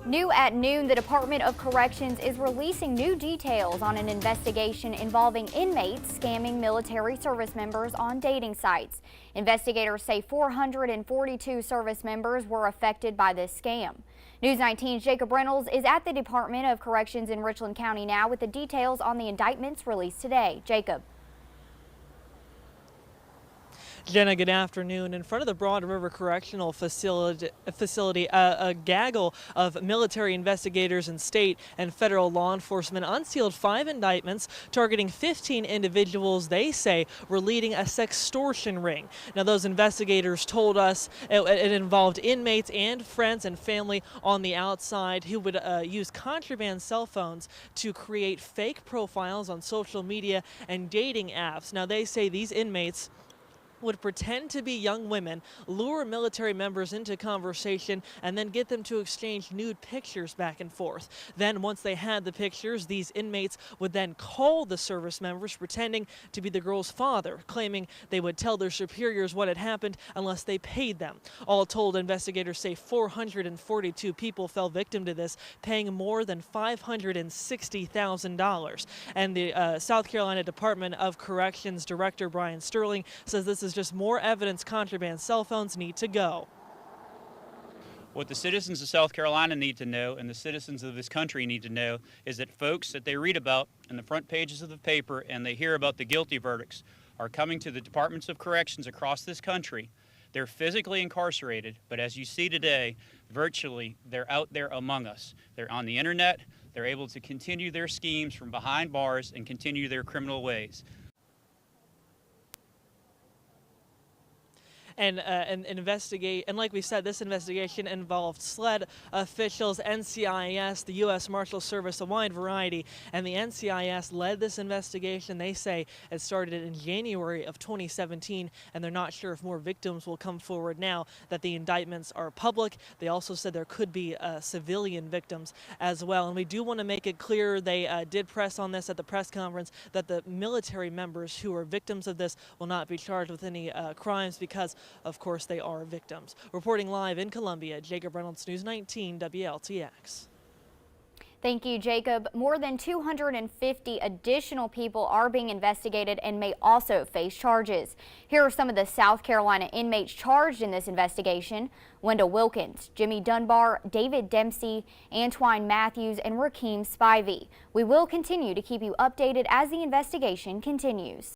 New at noon, the Department of Corrections is releasing new details on an investigation involving inmates scamming military service members on dating sites. Investigators say 442 service members were affected by this scam. News 19's Jacob Reynolds is at the Department of Corrections in Richland County now with the details on the indictments released today. Jacob. Jenna, good afternoon. In front of the Broad River Correctional Facility, a gaggle of military investigators and state and federal law enforcement unsealed 5 indictments targeting 15 individuals they say were leading a sextortion ring. Now, those investigators told us it involved inmates and friends and family on the outside who would use contraband cell phones to create fake profiles on social media and dating apps. Now, they say these inmates would pretend to be young women, lure military members into conversation, and then get them to exchange nude pictures back and forth. Then once they had the pictures, these inmates would then call the service members pretending to be the girl's father, claiming they would tell their superiors what had happened unless they paid them. All told, investigators say 442 people fell victim to this, paying more than $560,000. And the South Carolina Department of Corrections Director Brian Sterling says this is just more evidence contraband cell phones need to go. What the citizens of South Carolina need to know, and the citizens of this country need to know, is that folks that they read about in the front pages of the paper and they hear about the guilty verdicts are coming to the departments of corrections across this country. They're physically incarcerated, but as you see today, virtually they're out there among us. They're on the internet, they're able to continue their schemes from behind bars and continue their criminal ways. And investigate. And like we said, this investigation involved SLED officials, NCIS, the U.S. Marshal Service, a wide variety. And the NCIS led this investigation. They say it started in January of 2017, and they're not sure if more victims will come forward now that the indictments are public. They also said there could be civilian victims as well. And we do want to make it clear, they did press on this at the press conference, that the military members who are victims of this will not be charged with any crimes because of course, they are victims. Reporting live in Columbia, Jacob Reynolds, News 19 WLTX. Thank you, Jacob. More than 250 additional people are being investigated and may also face charges. Here are some of the South Carolina inmates charged in this investigation: Wendell Wilkins, Jimmy Dunbar, David Dempsey, Antwine Matthews, and Rakeem Spivey. We will continue to keep you updated as the investigation continues.